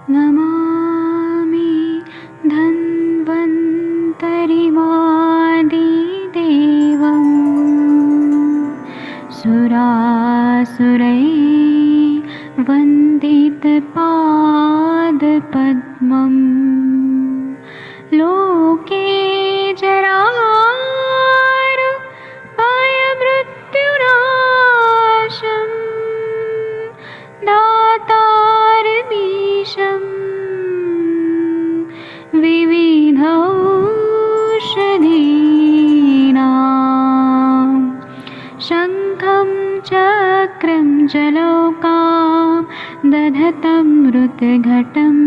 नमामि धन्वन्तरिमादिदेवम् सुरासुरैर्वन्दितपादपद्मम् लोके जरामृत्युनाशम् दातारमीशम् विविधौषधीनां शङ्खं चक्रं जलौकां दधतं मृतघटं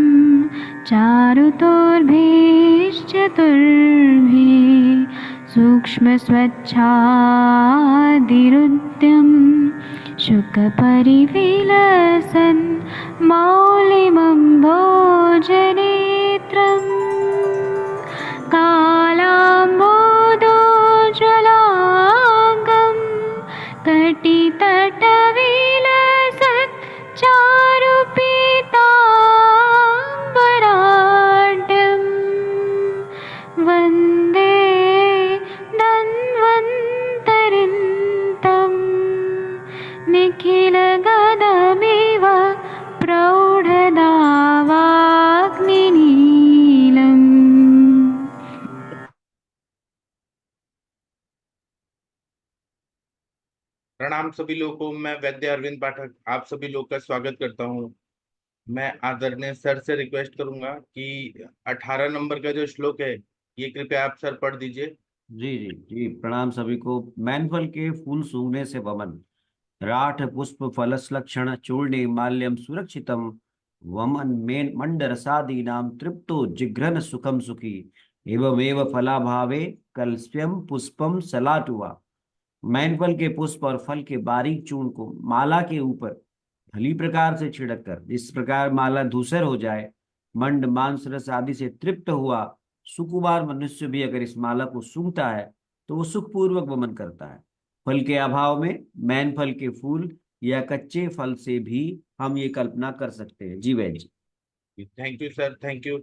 चारुतोर्भिश्चतुर्भिः सूक्ष्मस्वच्छादिरुद्यं शुकपरिविलसन् मौलिमं भोजनेत्रम् कालाम्बोदोज्ज्वलाङ्गं कटितटविलसत् चारुपीताम्बराढ्यं वन्दे धन्वन्तरिन्तं निखिलगदमिव प्रौढदावाग्निनीलम्। प्रणाम सभी लोगों को। मैं वैद्य अरविंद पाठक आप सभी लोग का स्वागत करता हूं। मैं आदरणीय सर से रिक्वेस्ट करूंगा कि 18 नंबर का जो श्लोक है ये कृपया आप सर पढ़ दीजिए। जी जी जी, प्रणाम सभी को। मैनफल के फूल सूंघने से वमन, राठ पुष्प फलस्लक्षण चूर्णे माल्यम सुरक्षितम वमन मेन मंडरसादी नाम तृप्तो जिघ्रन सुखम सुखी एवमेव फलाभावे कलस्यम पुष्पम सलाटुआ। मैनफल के पुष्प और फल के बारीक चूर्ण को माला के ऊपर भली प्रकार से छिड़क कर जिस प्रकार माला धूसर हो जाए, मंड मांस रस आदि से तृप्त हुआ सुकुमार मनुष्य भी अगर इस माला को सूंघता है तो वो सुखपूर्वक वमन करता है। फल के अभाव में मैन फल के फूल या कच्चे फल से भी हम ये कल्पना कर सकते हैं। जी वैद्य जी। Thank you sir, thank you.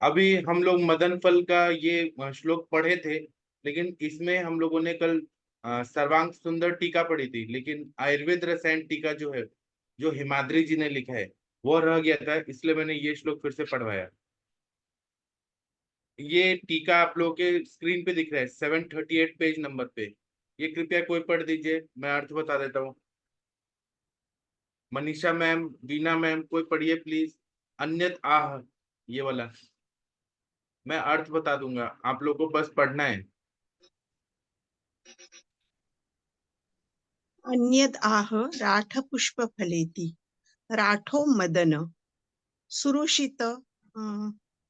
अभी हम लोग मदन फल का ये श्लोक पढ़े थे, लेकिन इसमें हम लोगों ने कल सर्वांग सुंदर टीका पढ़ी थी, लेकिन आयुर्वेद रसायन टीका जो है, जो हिमाद्री जी ने लिखा है, वो रह गया था, इसलिए मैंने ये श्लोक फिर से पढ़वाया। ये टीका आप लोगों के स्क्रीन पे दिख रहा है 738 पेज नंबर पे। ये कृपया कोई पढ़ दीजिए, मैं अर्थ बता देता हूँ। मनीषा मैम, बीना मैम, कोई पढ़िए प्लीज। अन्यत आह, ये वाला मैं अर्थ बता दूंगा, आप लोग को बस पढ़ना है। अन्यद आह राठ पुष्प फलेति राठो मदन सुरुषित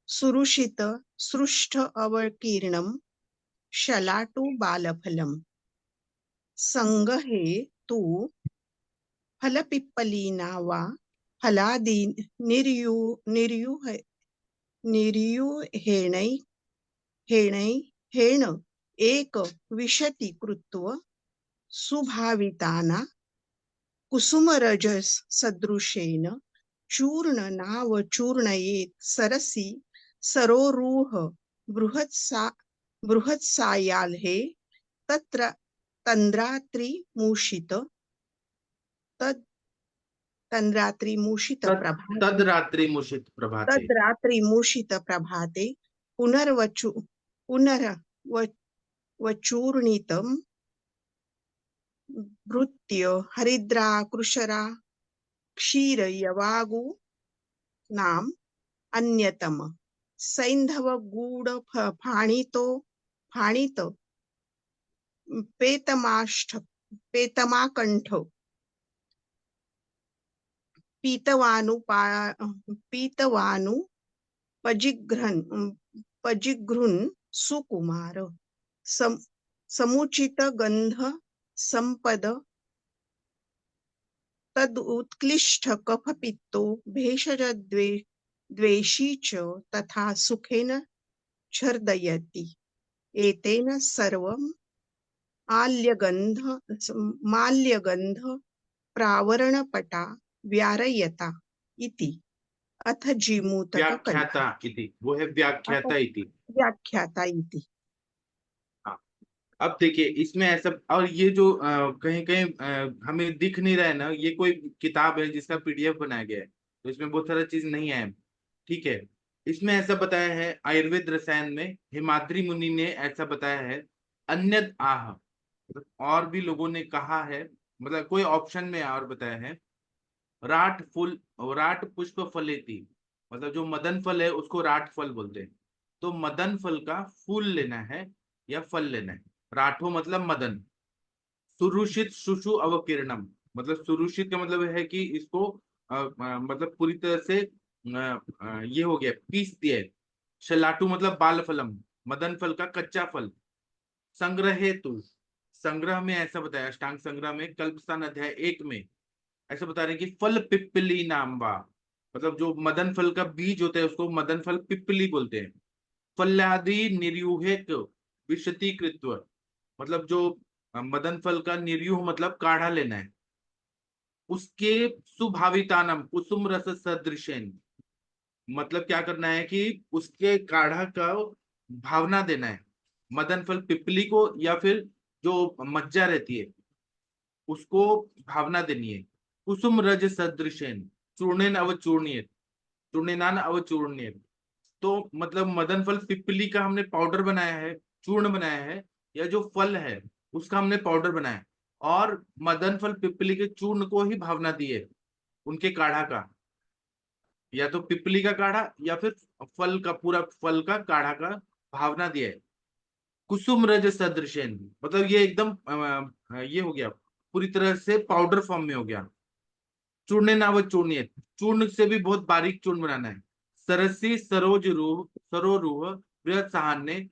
सुरुषित सृष्ट अवकीर्णम शलाटु बालफलम संगहे तु फलपिप्पलीना वा फलादि निर्युहेणै हेण एक विशति कृत्व सुभाविताना कुसुमरजस सदृशेन चूर्ण नाव चूर्णयेत् सरसि सरोरुह बृहत्सायाल्हे तत्र तन्द्रात्रिमूषित तद्रात्रि प्रभाते तद्रात्रिमूषित प्रभाते पुनर्वचूर्णितं भृत्य हरिद्रा कृशरा क्षीर यवागु नाम अन्यतम सैंधव गूढ़ फाणित पेतमाकंठ पीतवानु पजिघ्रुन सुकुमार समुचित गंध संपद तद उत्कृष्ट कफ पित्तो भेषज द्वेषी च तथा सुखेन छर्दयति एतेन सर्वं माल्यगंध प्रावरणपटा व्यारयता इति अथ जीमूतक व्याख्याता इति, वो है व्याख्याता इति। व्याख्याता इति। अब देखिए इसमें ऐसा, और ये जो कहीं कहीं हमें दिख नहीं रहा है ना, ये कोई किताब है जिसका पीडीएफ बनाया गया है, तो इसमें बहुत सारा चीज नहीं है, ठीक है। इसमें ऐसा बताया है आयुर्वेद रसायन में, हिमाद्री मुनि ने ऐसा बताया है, अन्यद आह, मतलब और भी लोगों ने कहा है, मतलब कोई ऑप्शन में और बताया है, राट पुष्प फलेति, मतलब जो मदन फल है उसको राट फल बोलते हैं। तो मदन फल का फूल लेना है या फल लेना है। राठो मतलब मदन, सुरुषित शुशु अवकीर्णम, मतलब सुरुषित का मतलब है कि इसको मतलब पूरी तरह से ये हो गया, पीस दिया है। शलाटू मतलब बाल फलम, मदन फल का कच्चा फल। संग्रह हेतु, संग्रह में ऐसा बताया, अष्टांग संग्रह में कल्पस्थान अध्याय 1 में ऐसा बता रहे हैं कि फल पिप्पली नाम्बा, मतलब जो मदन फल का बीज होता है उसको मदन फल पिप्पली बोलते हैं। फल्यादि निर्यूहेक विशतीकृत्व, मतलब जो मदन फल का निर्यूह मतलब काढ़ा लेना है, उसके सुभावितानम कुसुम रस सदृशेन, मतलब क्या करना है कि उसके काढ़ा का भावना देना है मदन फल पिपली को, या फिर जो मज्जा रहती है उसको भावना देनी है। कुसुम रज सदृशेन चूर्णेन अवचूर्णित, चूर्णेनान अवचूर्णित, तो मतलब मदन फल पिपली का हमने पाउडर बनाया है, चूर्ण बनाया है, या जो फल है उसका हमने पाउडर बनाया है, और मदन फल पिपली के चूर्ण को ही भावना दी है उनके काढ़ा का, या तो पिपली का काढ़ा या फिर फल का, पूरा फल का काढ़ा का भावना दिया है। कुसुम रज सदृशेन, मतलब ये एकदम ये हो गया, पूरी तरह से पाउडर फॉर्म में हो गया। चूर्णे ना, वो चूर्णित, चूर्ण से भी बहुत बारीक चूर्ण बनाना है। सरसी सरोज रूह सरोरूह बृहत साहान्य,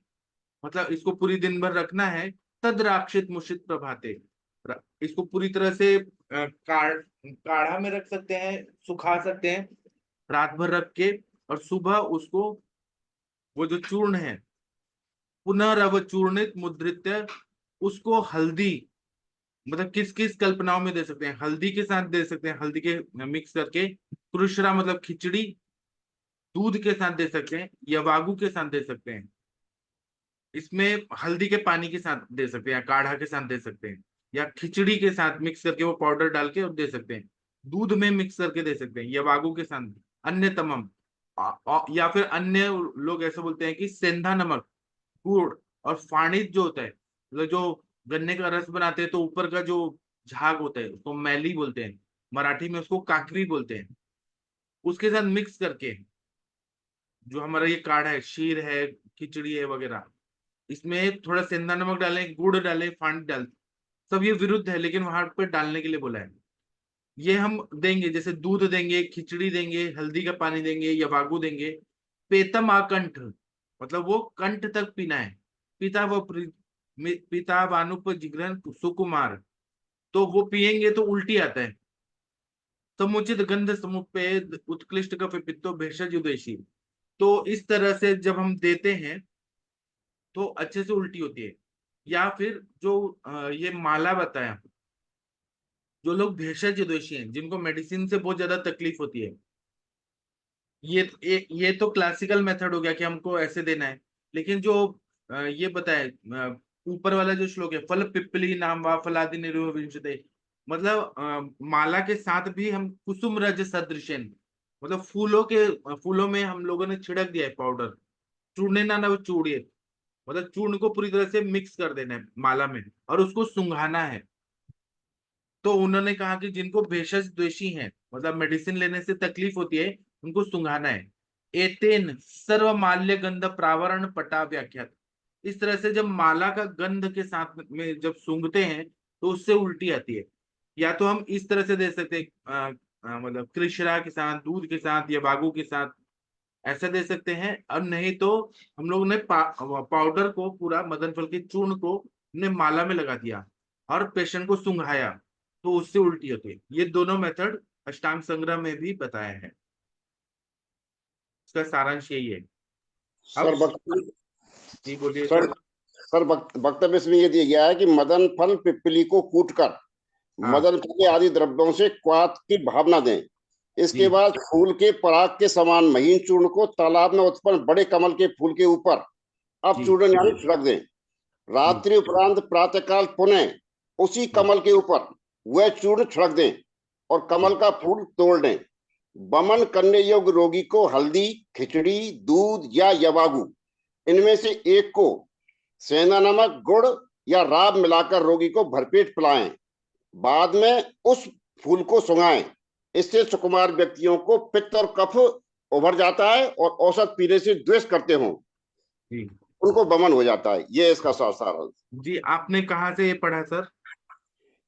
मतलब इसको पूरी दिन भर रखना है। तद राक्षित मुषित प्रभाते, इसको पूरी तरह से काढ़ा में रख सकते हैं, सुखा सकते हैं रात भर रख के, और सुबह उसको वो जो चूर्ण है पुनर्वचूर्णित मुद्रित, उसको हल्दी, मतलब किस किस कल्पनाओं में दे सकते हैं, हल्दी के साथ दे सकते हैं, हल्दी के मिक्स करके, कृष्णा मतलब खिचड़ी, दूध के साथ दे सकते हैं, या वागु के साथ दे सकते हैं। इसमें हल्दी के पानी के साथ दे सकते हैं, काढ़ा के साथ दे सकते हैं, या खिचड़ी के साथ मिक्स करके वो पाउडर डाल के और दे सकते हैं, दूध में मिक्स करके दे सकते हैं, या वागु के साथ। अन्य तमम, या फिर अन्य लोग ऐसे बोलते हैं कि सेंधा नमक, गुड़ और फाणिज जो होता है, मतलब जो गन्ने का रस बनाते हैं तो ऊपर का जो झाग होता है उसको मैली बोलते हैं, मराठी में उसको काकरी बोलते हैं, उसके साथ मिक्स करके जो हमारा ये काढ़ा है, शीर है, खिचड़ी है वगैरह, इसमें थोड़ा सेंधा नमक डालें, गुड़ डालें, फांड डाल, सब ये विरुद्ध है, लेकिन वहां पर डालने के लिए बोला है। ये हम देंगे, जैसे दूध देंगे, खिचड़ी देंगे, हल्दी का पानी देंगे, या वागु देंगे। पेतम आकंठ, मतलब वो कंठ तक पीना है। पिता व पिता वानुप जिग्रन सुकुमार, तो वो पिएंगे तो उल्टी आता है। समुचित गंध समुपेद उत्कृष्ट कफ पित्तो भेषज उदेशी, तो इस तरह से जब हम देते हैं तो अच्छे से उल्टी होती है। या फिर जो ये माला बताया, जो लोग भेषज द्वेषी हैं, जिनको मेडिसिन से बहुत ज्यादा तकलीफ होती है, ये तो क्लासिकल मेथड हो गया कि हमको ऐसे देना है। लेकिन जो ये बताए ऊपर वाला जो श्लोक है, फल पिप्पली नाम वा फलादि निरूह विंशते, मतलब माला के साथ भी हम कुसुम रज सदृशन, मतलब फूलों में हम लोगों ने छिड़क दिया है पाउडर। चूर्णे ना वो चूड़िए, मतलब चूर्ण को पूरी तरह से मिक्स कर देना है माला में, और उसको सुंघाना है। तो उन्होंने कहा कि जिनको भेषज द्वेषी हैं, मतलब मेडिसिन लेने से तकलीफ होती है, उनको सुंघाना है। एतेन सर्व माल्य गंध प्रावरण पटा व्याख्यात, इस तरह से जब माला का गंध के साथ में जब सूंघते हैं तो उससे उल्टी आती है। या तो हम इस तरह से दे सकते हैं, मतलब कृष्णा के साथ, दूध के साथ, या बागू के साथ, ऐसा दे सकते हैं। और नहीं तो हम लोग ने पाउडर को, पूरा मदन फल के चूर्ण को ने माला में लगा दिया और पेशेंट को सुंघाया, तो उससे उल्टी होती है। ये दोनों मेथड अष्टांग संग्रह में भी बताया है। इसका सारांश यही है। सर अब जी बोलिए सर सर। सर वक्तव्य इसमें ये दिया गया है कि मदन फल पिप्पली को कूटकर हाँ मदन फल आदि द्रव्यों से क्वाथ की भावना दें। इसके जी बाद फूल के पराग के समान महीन चूर्ण को तालाब में उत्पन्न बड़े कमल के फूल के ऊपर अब जी चूर्ण यानी छिड़क दें। जी रात्रि उपरांत प्रातःकाल पुनः उसी जी कमल के ऊपर वह चूर्ण छिड़क दें और जी कमल का फूल तोड़ दें। वमन करने योग्य रोगी को हल्दी, खिचड़ी, दूध या यवागु इनमें से एक को सेंधा नमक, गुड़ या राब मिलाकर रोगी को भरपेट पिलाएं। बाद में उस फूल को सुंघाएं। इससे सुकुमार व्यक्तियों को पित्त और कफ उभर जाता है और औषध पीने से द्वेष करते हों जी उनको वमन हो जाता है। ये इसका सार है। जी आपने कहाँ से ये पढ़ा सर?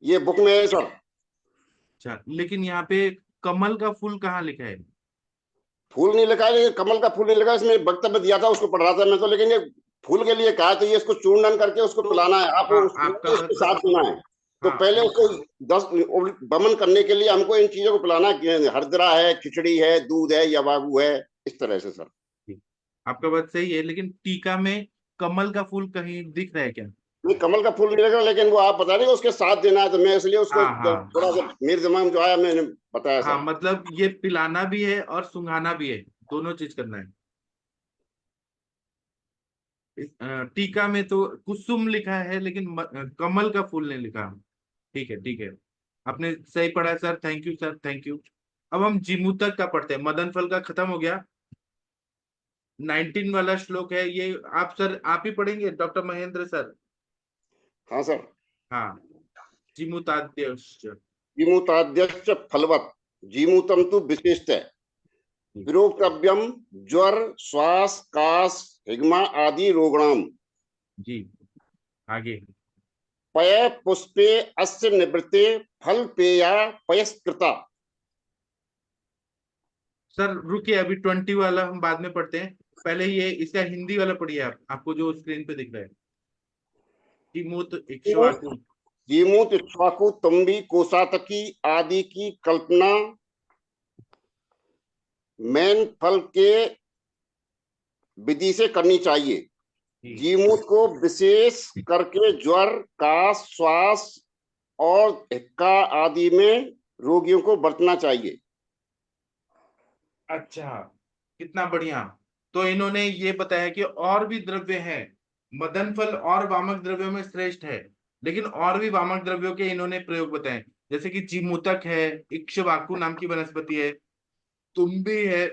ये बुक में है सर। अच्छा, लेकिन यहाँ पे कमल का फूल कहाँ लिखा है? फूल नहीं लिखा है, लेकिन कमल का फूल नहीं लिखा। इसमें वक्तव्य दिया था, उसको पढ़ रहा था मैं तो, लेकिन ये फूल के लिए कहा तो ये इसको चूर्णन करके उसको तो पिलाना है। आप हाँ आपका उसके बात साथ पीना है। तो हाँ पहले उसको 10 वमन करने के लिए हमको इन चीजों को पिलाना है। हरदरा है, खिचड़ी है, दूध है, यवागु है, इस तरह से सर। जी, आपका बात सही है, लेकिन टीका में कमल का फूल कहीं दिख रहा है क्या? नहीं, कमल का फूल नहीं लगा, लेकिन वो आप बता रहे उसके साथ देना है, तो मैं इसलिए उसको हाँ हाँ थोड़ा सा मेरे दिमाग में जो आया मैंने बताया हाँ, सर। मतलब ये पिलाना भी है और सुंघाना भी है, दोनों चीज करना है। टीका में तो कुसुम लिखा है, लेकिन कमल का फूल नहीं लिखा। ठीक है ठीक है, आपने सही पढ़ा sir, thank you sir, thank you. अब हम जिमूतक का पढ़ते हैं। मदन फल का खत्म हो गया। 19 वाला श्लोक है ये। आप सर आप ही पढ़ेंगे, डॉक्टर महेंद्र सर? हाँ सर। हाँ। जिमूताद्यश्च। जीमूताद्यश्च फलवत् जीमूतम तु विशेषतः विरोक्तव्यम ज्वर, श्वास, कास, हिग्मा आदि रोगणाम जी आगे। पय पुष्पे अस्य निवृत्ते फल पेया पयस्कृता। सर रुकिए, अभी 20 वाला हम बाद में पढ़ते हैं, पहले ये इसका हिंदी वाला पढ़िए। आप आपको जो स्क्रीन पे दिख रहा है, जिमूत इक्ष्वाकु। जीमूत, इक्ष्वाकु, तुम्बी, कोसातकी आदि की कल्पना मैन फल के विधि से करनी चाहिए। जी जीमूत को विशेष करके ज्वर, कास, श्वास और हिक्का आदि में रोगियों को बरतना चाहिए। अच्छा, कितना बढ़िया। तो इन्होंने ये बताया कि और भी द्रव्य हैं, मदन फल और वामक द्रव्यों में श्रेष्ठ है, लेकिन और भी वामक द्रव्यों के इन्होंने प्रयोग बताए, जैसे कि जीमूतक है, इक्ष्वाकु नाम की वनस्पति है, तुम्बी है,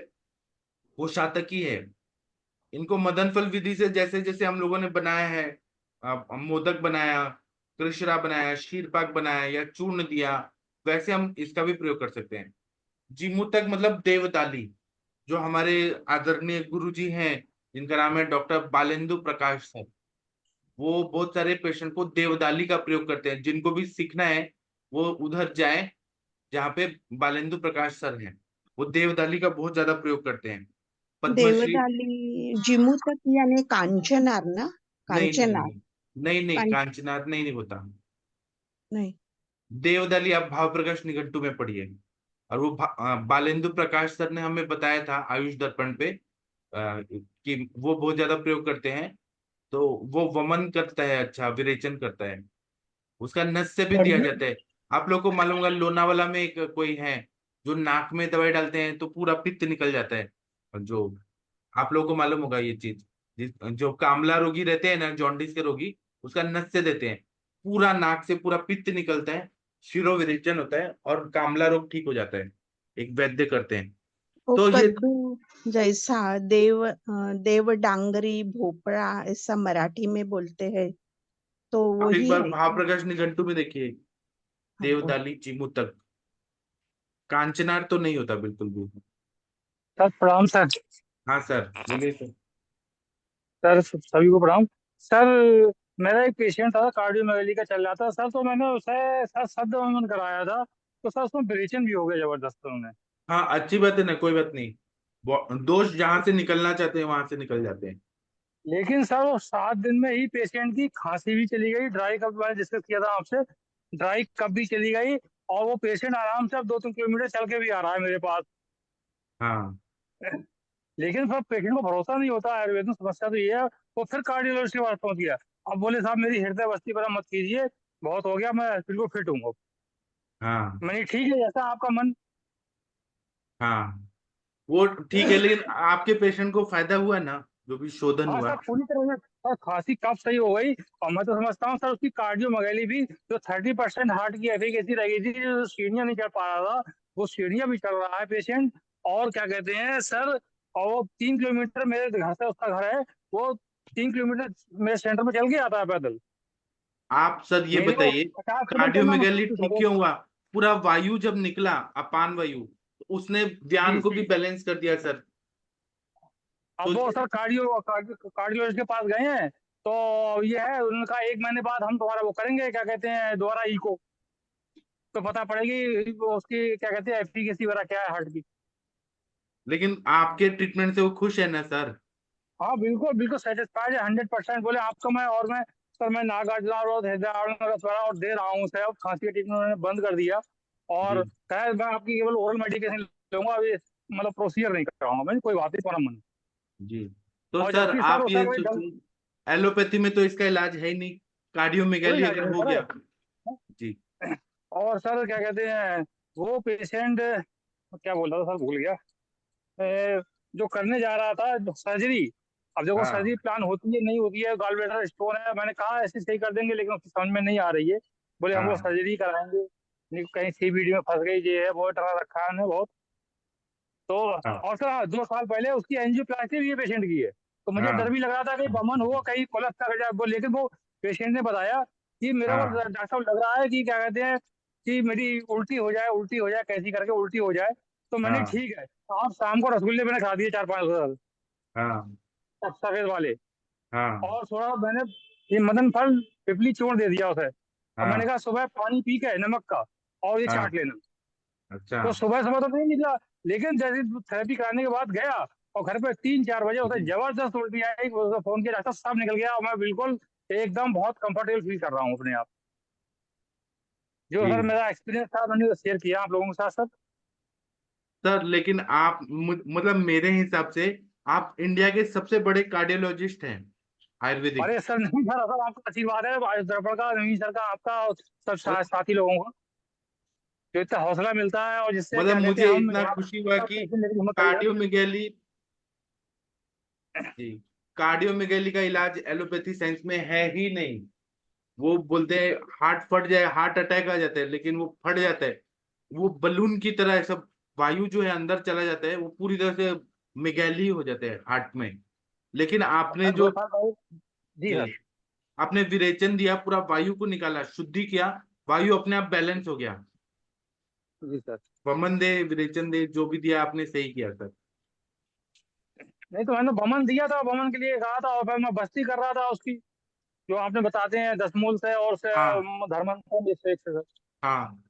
कोशातकी है। इनको मदन फल विधि से जैसे जैसे हम लोगों ने बनाया है, मोदक बनाया, कृष्णा बनाया, शीर पाक बनाया या चूर्ण दिया, वैसे हम इसका भी प्रयोग कर सकते हैं। जीमूतक मतलब देवताली, जो हमारे आदरणीय गुरु जी हैं, जिनका नाम है डॉक्टर बालेंदु प्रकाश सर, वो बहुत सारे पेशेंट को देवदाली का प्रयोग करते हैं। जिनको भी सीखना है वो उधर जाए जहाँ पे बालेंदु प्रकाश सर हैं, वो देवदाली का बहुत ज्यादा प्रयोग करते हैं। पद्मश्री। देवदाली जिमूतक यानी कांचनार ना? नहीं नहीं कांचनार? नहीं नहीं नहीं, कां, कांचनाथ नहीं होता। नहीं। देवदाली आप भाव प्रकाश निघंटु में पढ़िए। और वो बालेंदु प्रकाश सर ने हमें बताया था आयुष दर्पण पे, कि वो बहुत ज्यादा प्रयोग करते हैं। तो वो वमन करता है, अच्छा विरेचन करता है, उसका नस से भी दिया बढ़िया। जाता है। आप लोग को मालूम होगा, लोनावाला में एक कोई है जो नाक में दवाई डालते हैं तो पूरा पित्त निकल जाता है। और जो आप लोगों को मालूम होगा ये चीज, जो कामला रोगी रहते हैं ना, जॉन्डिस के रोगी, उसका नस से देते हैं, पूरा नाक से पूरा पित्त निकलता है, शिरो विरेचन होता है और कामला रोग ठीक हो जाता है। एक वैद्य करते हैं। वो तो ये कद्दू जैसा देव डांगरी भोपड़ा ऐसा मराठी में बोलते हैं, तो आप एक वही बार है भाव क्या? प्रकाश निघंटु में देखिए, हाँ, वो देवदाली चिमुतक। कांचनार तो नहीं होता बिल्कुल भी। सर प्रणाम सर। हाँ सर बोलिए सर। सर सभी को प्रणाम। सर मेरा एक पेशेंट था, कार्डियोमेगाली का चल रहा था सर, तो मैंने उसे सर शब्द वमन कराया था, तो सर उसमें ब्लीचिंग भी हो गया जबरदस्त उन्होंने। हाँ अच्छी बात है ना, कोई बात नहीं। दोष जहां से निकलना चाहते हैं वहां से निकल जाते हैं। लेकिन सर वो 7 दिन में ही पेशेंट की खांसी भी चली गई, ड्राई कफ मैंने डिस्कस किया था आपसे, ड्राई कफ भी चली गई, और वो पेशेंट आराम से अब 2-3 किलोमीटर चल के भी आ रहा है मेरे पास। हाँ लेकिन सर पेशेंट को भरोसा नहीं होता आयुर्वेद में, समस्या तो ये है। वो फिर कार्डियोलॉजिस्ट के पास पहुंच गया। अब बोले साहब मेरी हृदय बस्ती पर मत कीजिए, बहुत हो गया, मैं बिल्कुल फिट हूँ। हाँ मैंने ठीक है जैसा आपका मन। हाँ वो ठीक है, लेकिन आपके पेशेंट को फायदा हुआ ना, जो भी शोधन हाँ हुआ? सर, पूरी तरह से सर खांसी कब सही हो गई। और मैं तो समझता हूँ सर उसकी कार्डियोमायोपैथी भी, जो 30% हार्ट की एफिकेसी रह गई थी, जो सीढ़ियाँ नहीं चढ़ पा रहा था, वो सीढ़ियाँ भी चढ़ रहा है पेशेंट। और क्या कहते हैं सर, और वो 3 किलोमीटर मेरे घर से उसका घर है, वो 3 किलोमीटर मेरे सेंटर में चल के आता है पैदल। आप सर ये मेरे को बताइए, 50 किलोमीटर चलना कार्डियोमेगाली मुश्किल ठीक था। क्यों हुआ? पूरा वायु जब निकला, अपान वायु, तो उसने ध्यान जी को भी जी। बैलेंस कर दिया सर। तो अब वो सर कार्डियोलॉजिस्ट के पास गए हैं, तो ये है उनका 1 महीने बाद हम दोबारा वो करेंगे, क्या कहते हैं, दोबारा इको, तो पता पड़ेगी वो उसकी क्या कहते हैं एफिकेसी वगैरह क्या है हार्ट की। लेकिन आपके ट्रीटमेंट से वो खुश है ना सर? हाँ बिल्कुल बिल्कुल सेटिस्फाइड है 100%। बोले आपको मैं, और मैं सर, मैं नागार्जुन रोड हैदराबाद और दे रहा हूँ सर, अब खांसी का ट्रीटमेंट उन्होंने बंद कर दिया। और जी कहे मैं आपकी केवल ओरल मेडिकेशन लूंगा, अभी मतलब प्रोसीजर नहीं कराऊंगा मैं, कोई बात नहीं, तुम्हारा मन। जी। तो और सर जबकि आप सर ये वही सोचिए, एलोपैथी में तो इसका इलाज है ही नहीं, कोई कार्डियोमेगाली इलाज अगर नहीं हो गया। सर। जी और सर क्या कहते हैं, वो पेशेंट क्या बोल रहा था सर, भूल गया। जो करने जा रहा था सर्जरी, अब देखो हाँ सर्जरी प्लान होती है नहीं होती है, गॉल ब्लैडर स्टोन है, मैंने कहा ऐसे सही कर देंगे, लेकिन उसकी समझ में नहीं आ रही है। बोले हम वो हाँ सर्जरी कराएंगे, नहीं कहीं सीबीडी में फंस गई, ये है बहुत डरा रखा है हमने बहुत। तो हाँ और सर हाँ, 2 साल पहले उसकी एंजियोप्लास्टी भी ये पेशेंट की है, तो मुझे डर हाँ भी लग रहा था कि बमन हुआ कहीं कोलैप्स कर जाए वो, लेकिन वो पेशेंट ने बताया कि मेरे को हाँ डॉक्टर साहब लग रहा है कि क्या कहते हैं कि मेरी उल्टी हो जाए, कैसी करके उल्टी हो जाए। तो मैंने हाँ ठीक है, आप शाम को रसगुल्ले मैंने खा दिए 4-5 हाँ सफेद वाले। हाँ और थोड़ा मैंने ये मदन फल पिपली चूर्ण दे दिया उसे, और मैंने हाँ कहा सुबह पानी पी के नमक का और ये हाँ। चाट लेना। अच्छा। तो सुबह सुबह तो नहीं निकला, लेकिन जैसे थेरेपी कराने के बाद गया और घर पे 3-4 बजे उसे जी जबरदस्त उल्टी आई, उसे फोन किया, डॉक्टर साहब निकल गया, और मैं बिल्कुल एकदम बहुत कंफर्टेबल फील कर रहा हूँ अपने आप। जो सर जी मेरा एक्सपीरियंस था मैंने शेयर किया आप लोगों के साथ सर। सर, लेकिन आप मतलब मेरे हिसाब से आप इंडिया के सबसे बड़े कार्डियोलॉजिस्ट हैं आयुर्वेदिक। अरे सर नहीं सर, सर आपका आशीर्वाद है, आयुष दर्पण का, नवीन सर का, आपका और सब और साथी लोगों का, जो इतना हौसला मिलता है, और जिससे मतलब क्या कहते हैं मुझे हम इतना यहाँ खुशी हुआ कि पेशेंट लेने की हिम्मत करी है। कार्डियोमेगाली, जी, कार्डियोमेगाली का इलाज एलोपैथी साइंस में है ही नहीं। वो बोलते हैं हार्ट फट जाए, हार्ट अटैक आ जाता है, लेकिन वो फट जाता है, वो बलून की तरह सब वायु जो है अंदर चला जाता है, वो पूरी तरह से मेगैली हो जाते हैं हार्ट में। लेकिन आपने सर जो, 2 साल पहले। जी जी, सर। आपने विरेचन दिया, पूरा वायु को निकाला, शुद्धि किया, वायु अपने आप बैलेंस हो गया। जी सर। वमन दे, विरेचन दे, जो भी दिया आपने सही किया सर। नहीं तो मैंने बमन दिया था, बमन के लिए कहा था, और फिर मैं बस्ती कर रहा था उसकी, जो आपने बताते हैं 10 मूल से और से हाँ धर्मंतन से सर। हाँ।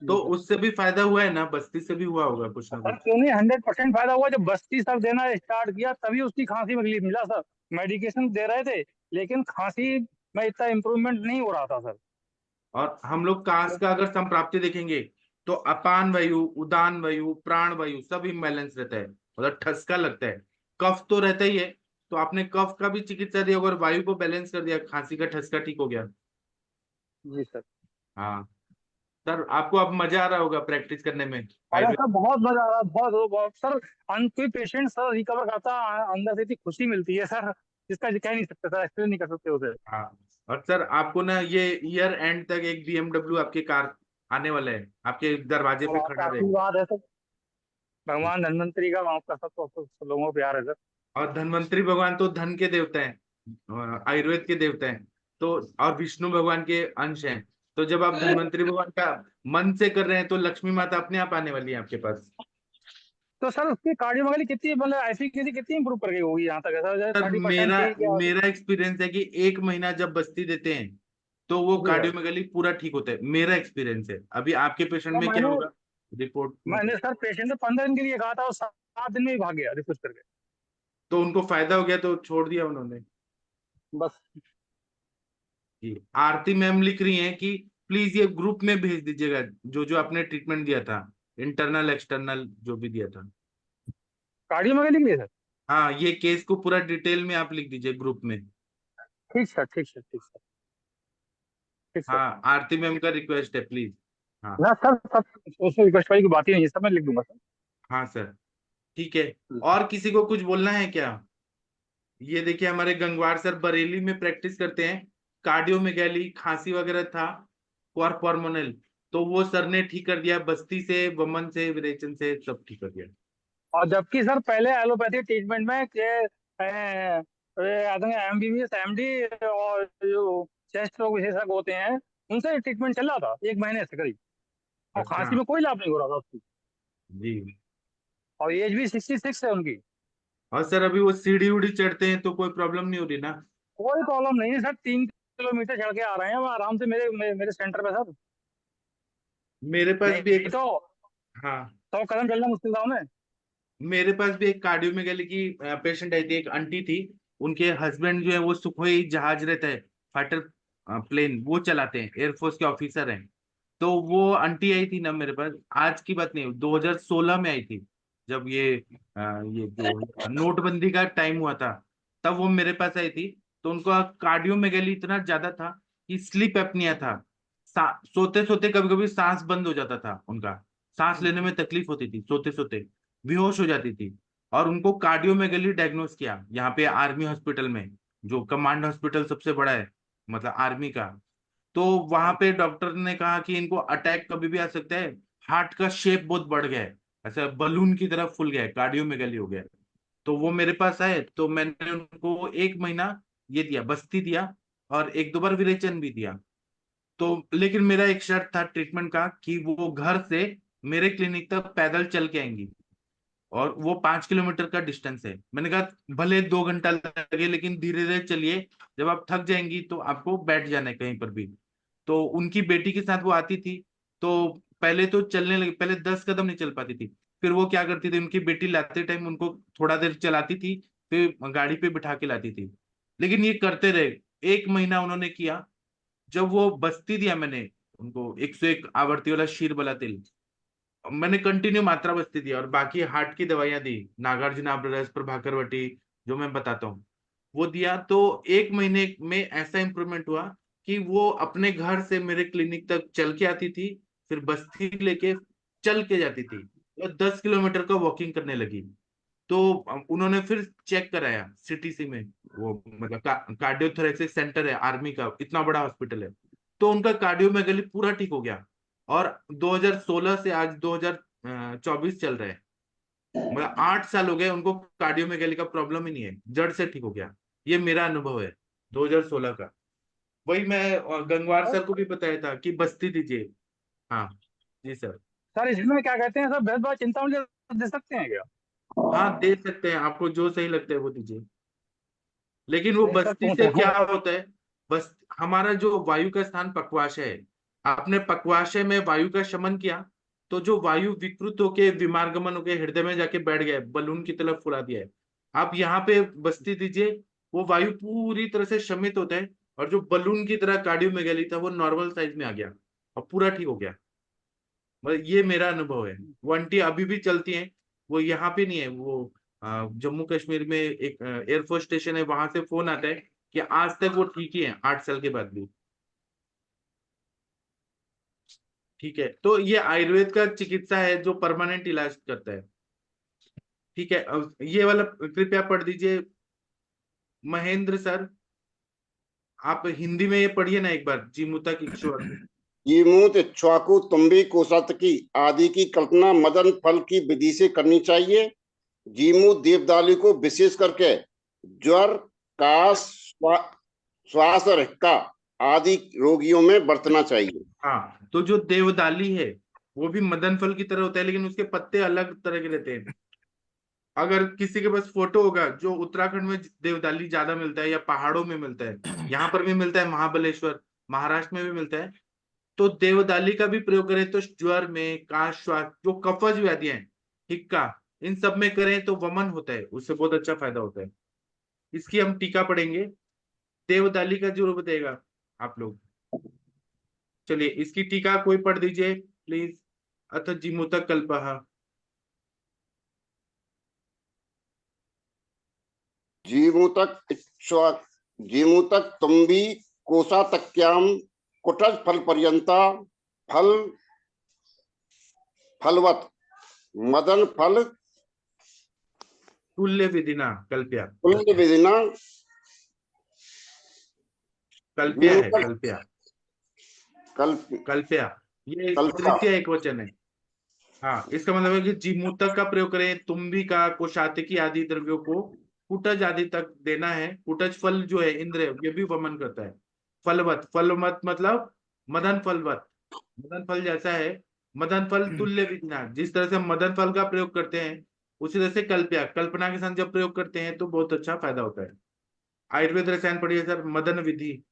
तो जी सर। उससे भी फायदा हुआ है ना, बस्ती से भी हुआ होगा कुछ ना सर कुछ। क्यों नहीं, 100% फायदा हुआ। जब बस्ती सर देना स्टार्ट किया तभी उसकी खांसी में रिलीफ मिला सर। मेडिकेशन दे रहे थे, लेकिन खांसी में इतना इम्प्रूवमेंट नहीं हो रहा था सर। और हम लोग कांस का अगर संप्राप्ति देखेंगे, तो अपान वायु, उदान वायु, प्राण वायु सब इम्बैलेंस रहता है, मतलब ठसका लगता है। कफ तो रहता ही है, तो आपने कफ का भी चिकित्सा दिया, अगर वायु को बैलेंस कर दिया, खांसी का ठसका ठीक हो गया। जी सर। हाँ सर, आपको अब मजा आ रहा होगा प्रैक्टिस करने में अरे आयुर्वेद। सर बहुत मजा आ रहा है, बहुत सर। कोई पेशेंट सर रिकवर करता है, अंदर से इतनी खुशी मिलती है सर, जिसका कह नहीं सकते सर, एक्सप्लेन नहीं कर सकते उसे। हाँ, और सर आपको ना ये ईयर एंड तक एक बीएमडब्ल्यू आपके कार आने वाला है, आपके दरवाजे और पे आपका खड़ा रहेगा। आशीर्वाद है सर, भगवान धन्वंतरी का, आपका सब लोगों को प्यार है सर। और धन्वंतरी भगवान तो धन के देवता हैं, आयुर्वेद के देवता हैं, तो और विष्णु भगवान के अंश हैं। तो जब आप धन्वंतरी भगवान का मन से कर रहे हैं, तो लक्ष्मी माता अपने आप आने वाली है आपके पास। तो सर उसकी कार्डियोमायोपैथी कितनी, मतलब एफिकेसी कितनी इंप्रूव कर गई होगी यहाँ तक, ऐसा सर 30% मेरा थी क्या? मेरा एक्सपीरियंस है कि 1 महीना जब बस्ती देते हैं, तो वो जी सर। कार्डियोमेगाली पूरा ठीक होता है, मेरा एक्सपीरियंस है। अभी आपके पेशेंट तो में क्या मैंने होगा, रिपोर्ट मैंने मतलब, सर पेशेंट से 15 दिन के लिए कहा था, और 7 दिन में ही भाग गया रिफ्यूज करके। तो उनको फायदा हो गया तो छोड़ दिया उन्होंने। बस। जी, आरती मैम लिख रही हैं कि प्लीज ये ग्रुप में भेज दीजिएगा, जो जो आपने ट्रीटमेंट दिया था, इंटरनल एक्सटर्नल जो भी दिया था। कार्डियोमायोपैथी के लिए सर। हाँ, ये केस को पूरा डिटेल में आप लिख दीजिए ग्रुप में। ठीक सर, ठीक सर, ठीक सर, ठीक सर। हाँ, आरती मैम का रिक्वेस्ट है प्लीज। हाँ ना सर, सब सोशल रिक्वेस्ट वाली कोई बात ही नहीं है सर, मैं लिख दूंगा सर। हाँ सर, ठीक है। और किसी को कुछ बोलना है क्या? ये देखिए हमारे गंगवार सर बरेली में प्रैक्टिस करते हैं, कार्डियोमेगाली, खांसी वगैरह था, क्वार्पॉर्मोनल, तो वो सर ने ठीक कर दिया, बस्ती से, वमन से, विरेचन से सब ठीक कर दिया। और जबकि सर पहले एलोपैथी ट्रीटमेंट में एमबीबीएस एमडी और जो चेस्ट रोग विशेषज्ञ होते हैं उनसे ट्रीटमेंट चल रहा था 1 महीने से करीब, और अच्छा खांसी में कोई लाभ नहीं हो रहा था उसकी, जी। और एज भी 66 है उनकी। और सर अभी वो सीढ़ी उड़ी चढ़ते हैं तो कोई प्रॉब्लम नहीं हो रही ना? कोई प्रॉब्लम नहीं है सर, 3 किलोमीटर चढ़ के आ रहे हैं वो आराम से मेरे सेंटर पे सर। मेरे पास भी नहीं एक, तो हाँ 100 कदम चलना मुश्किल था उन्हें। मेरे पास भी एक कार्डियोमेगाली की पेशेंट आई थी, एक आंटी थी, उनके हस्बैंड जो है वो सुखोई जहाज रहता है, फाइटर प्लेन वो चलाते हैं, एयरफोर्स के ऑफिसर हैं। तो वो आंटी आई थी ना मेरे पास, आज की बात नहीं, 2016 में आई थी, जब ये जो नोटबंदी का टाइम हुआ था, तब वो मेरे पास आई थी। तो उनका कार्डियोमेगाली इतना ज्यादा था कि स्लीप एपनिया था, सोते सोते कभी कभी सांस बंद हो जाता था उनका, सांस लेने में तकलीफ होती थी, सोते सोते बेहोश हो जाती थी। और उनको कार्डियोमेगाली डायग्नोस किया यहाँ पे आर्मी हॉस्पिटल में, जो कमांड हॉस्पिटल सबसे बड़ा है, मतलब आर्मी का। तो वहां पे डॉक्टर ने कहा कि इनको अटैक कभी भी आ सकता है, हार्ट का शेप बहुत बढ़ गया है, ऐसा बलून की तरह फूल गया है, कार्डियोमेगाली हो गया है। तो वो मेरे पास आए तो मैंने उनको 1 महीना ये दिया, बस्ती दिया, और 1-2 बार विरेचन भी दिया। तो लेकिन मेरा एक शर्त था ट्रीटमेंट का कि वो घर से मेरे क्लिनिक तक पैदल चल के आएंगी, और वो 5 किलोमीटर का डिस्टेंस है। मैंने कहा भले 2 घंटा लगे लेकिन धीरे धीरे चलिए, जब आप थक जाएंगी तो आपको बैठ जाना है कहीं पर भी। तो उनकी बेटी के साथ वो आती थी, तो पहले तो चलने लगी, पहले 10 कदम नहीं चल पाती थी, फिर वो क्या करती थी, उनकी बेटी लाते टाइम उनको थोड़ा देर चलाती थी, फिर गाड़ी पे बिठा के लाती थी। लेकिन ये करते रहे, 1 महीना उन्होंने किया। जब वो बस्ती दिया मैंने उनको, 101 आवर्ती वाला शीर वाला तेल, मैंने कंटिन्यू मात्रा बस्ती दिया, और बाकी हार्ट की दवाइयां दी, नागार्जुन आब्रस, प्रभाकर वटी, जो मैं बताता हूँ वो दिया। तो 1 महीने में ऐसा इंप्रूवमेंट हुआ कि वो अपने घर से मेरे क्लिनिक तक चल के आती थी, फिर बस्ती लेके चल के जाती थी, और 10 किलोमीटर का वॉकिंग करने लगी। तो उन्होंने फिर चेक कराया सीटीसी में, वो मतलब कार्डियोथोरेसिक सेंटर है आर्मी का, इतना बड़ा हॉस्पिटल है। तो उनका कार्डियोमेगाली पूरा ठीक हो गया, और 2016 से आज 2024 चल रहा है, मतलब 8 साल हो गए उनको, कार्डियोमेगाली का प्रॉब्लम ही नहीं है, जड़ से ठीक हो गया। ये मेरा अनुभव है 2016 का। वही मैं गंगवार सर को भी बताया था कि बस्ती दीजिए। हाँ जी सर। सर इसमें क्या कहते हैं सर, भेदभाव चिंता मुझे दे सकते हैं क्या? हाँ दे सकते हैं, आपको जो सही लगता है वो दीजिए। लेकिन वो नहीं सर बस्ती पूछ से रहा क्या हूँ। होता है, बस हमारा जो वायु का स्थान पक्वाशय है, आपने पक्वाशय में वायु का शमन किया, तो जो वायु विकृत होके विमार्गमन होके हृदय में जाके बैठ गया है, बलून की तरफ फुला दिया है, आप यहाँ पे बस्ती दीजिए, वो वायु पूरी तरह से शमित होता है, और जो बलून की तरह कार्डियोमेगाली था वो नॉर्मल साइज में आ गया, और पूरा ठीक हो गया। मतलब ये मेरा अनुभव है। वो आंटी अभी भी चलती हैं, वो यहाँ पे नहीं है, वो जम्मू कश्मीर में एक एयरफोर्स स्टेशन है, वहां से फोन आता है कि आज तक वो ठीक ही है, 8 साल के बाद भी। ठीक है, तो ये आयुर्वेद का चिकित्सा है जो परमानेंट इलाज करता है। ठीक है, अब ये वाला कृपया पढ़ दीजिए महेंद्र सर, आप हिंदी में ये पढ़िए ना एक बार, जीमूतक इक्ष्वाकु। जीमूत इक्ष्वाकु तुम्बी कोसातकी आदि की कल्पना मदन फल की विधि से करनी चाहिए। जीमूत देवदाली को विशेष करके ज्वर, काश, श्वास और हिक्का आदि रोगियों में बरतना चाहिए। हाँ, तो जो देवदाली है वो भी मदन फल की तरह होता है, लेकिन उसके पत्ते अलग तरह के रहते हैं। अगर किसी के पास फोटो होगा, जो उत्तराखंड में देवदाली ज्यादा मिलता है या पहाड़ों में मिलता है, यहाँ पर भी मिलता है, महाबलेश्वर, महाराष्ट्र में भी मिलता है, तो देवदाली का भी प्रयोग करें तो ज्वर में, काश, श्वास, जो कफज व्याधियां हैं, हिक्का, इन सब में करें तो वमन होता है, उससे बहुत अच्छा फायदा होता है। इसकी हम टीका पढ़ेंगे, देवदाली का जरूर बताएगा आप लोग। चलिए इसकी टीका कोई पढ़ दीजिए प्लीज। अथ जीमूतक कल्पः। जीमूतक तुम्बी कोसातक्याम कुटज फल पर्यंता फल फलवत मदन फल तुल्य विधिना कल्प्या, तुल्य विधिना कल्प्या है, विमुक्त कल्प्या, कल्प कल्प्या, ये कल्प्या। तृतीय एकवचन है। हाँ, इसका मतलब है कि जीमूतक का प्रयोग करें, तुम्बी का, कोशातिकी आदि द्रव्यों को कुटज आदि तक देना है। कुटज फल जो है इंद्र, ये भी वमन करता है। फलवत, फलवत मतलब मदन फलवत, मदन फल जैसा है। मदन फल तुल्य विज्ञान, जिस तरह से हम मदन फल का प्रयोग करते हैं उसी तरह से कल्प्या, कल्पना के साथ जब प्रयोग करते हैं तो बहुत अच्छा फायदा होता है। आयुर्वेद रसायन पढ़िए सर, मदन विधि।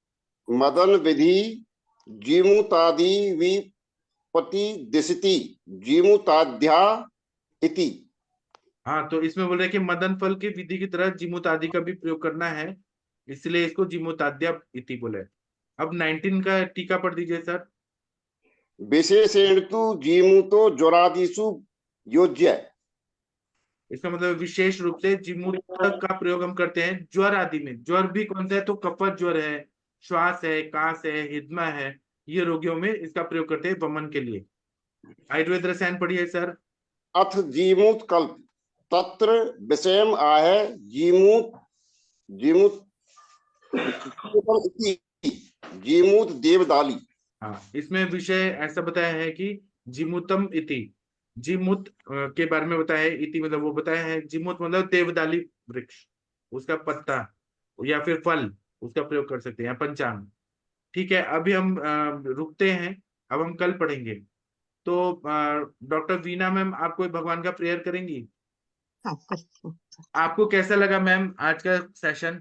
मदन विधि जीमूतादि विपति दिशति जीमूताध्या इति। हाँ, तो इसमें बोल रहे हैं कि मदन फल की विधि की तरह जीमूत आदि का भी प्रयोग करना है, इसलिए इसको जीमूताद्या इति बोले। अब 19 का टीका पढ़ दीजिए सर। विशेषेण तु जीमूतो ज्वरादिषु योज्य। इसका मतलब विशेष रूप से जीमूतक का प्रयोग हम करते हैं ज्वर आदि में। ज्वर भी कौन सा है, तो कफत ज्वर है, श्वास है, कास है, हिदमा है, ये रोगियों में इसका प्रयोग करते हैं वमन के लिए। आयुर्वेद रसायन पढ़िए सर। अथ जीमूत कल्प तत्र विषयम आहे जीमूत जीमूत जीमूत देवदाली। हाँ, इसमें विषय ऐसा बताया है कि जीमूतम इति, जीमूत के बारे में बताया है। इति मतलब वो बताया है, जीमूत मतलब देवदाली वृक्ष, उसका पत्ता या फिर फल, उसका प्रयोग कर सकते हैं, या पंचांग। ठीक है, अभी हम रुकते हैं, अब हम कल पढ़ेंगे। तो डॉक्टर वीना मैम, आप कोई भगवान का प्रेयर करेंगी? हाँ, करती हूँ। आपको कैसा लगा मैम आज का सेशन?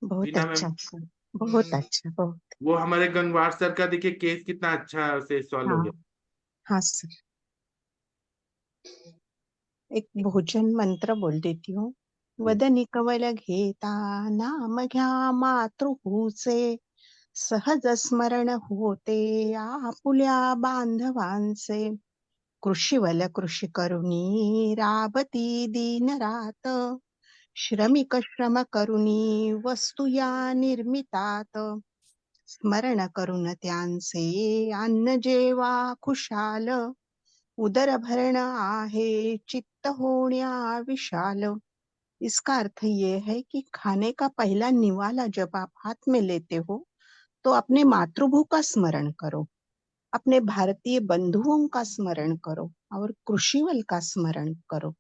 बहुत वीना अच्छा मैम, सर, बहुत अच्छा, बहुत। वो हमारे गंगवार सर का देखिए केस कितना अच्छा से सॉल्व हो हाँ, गया। हाँ सर। एक भोजन मंत्र बोल देती हूँ। वदनी कवल घेता नाम घ्या मातृभूचे, सहज स्मरण होते आपुल्या बांधवांचे. कृषीवल कृषी करुणी राबती दीन रात, श्रमिक श्रम करुणी वस्तू या निर्मितात. स्मरण करून त्यांचे अन्न जेवा खुशाल, उदर भरण आहे चित्त होण्या विशाल. इसका अर्थ ये है कि खाने का पहला निवाला जब आप हाथ में लेते हो तो अपने मातृभू का स्मरण करो, अपने भारतीय बंधुओं का स्मरण करो और कृषिवल का स्मरण करो,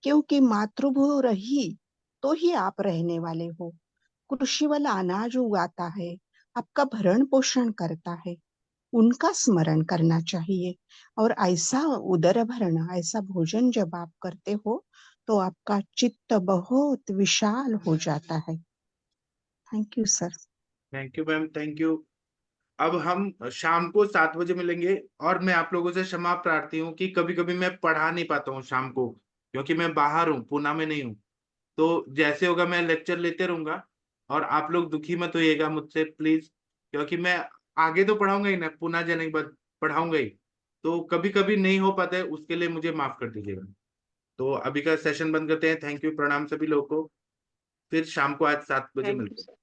क्योंकि मातृभू रही तो ही आप रहने वाले हो। कृषिवल अनाज उगाता है, आपका भरण पोषण करता है, उनका स्मरण करना चाहिए। और ऐसा उदर भरण, ऐसा भोजन जब आप करते हो तो आपका चित्त बहुत विशाल हो जाता है। Thank you sir. Thank you ma'am, thank you. अब हम शाम को 7 बजे मिलेंगे, और मैं आप लोगों से क्षमा प्रार्थी हूँ कि कभी कभी मैं पढ़ा नहीं पाता हूँ शाम को, क्योंकि मैं बाहर हूँ, पुणे में नहीं हूँ। तो जैसे होगा मैं लेक्चर लेते रहूंगा, और आप लोग दुखी मत होइएगा मुझसे प्लीज, क्योंकि मैं आगे तो पढ़ाऊंगा ही ना, पुणे जाने के बाद पढ़ाऊंगा ही। तो कभी कभी नहीं हो पाता है, उसके लिए मुझे माफ कर दीजिएगा। तो अभी का सेशन बंद करते हैं। थैंक यू, प्रणाम सभी लोगों को। फिर शाम को आज 7 बजे थैंक मिलते यू। हैं।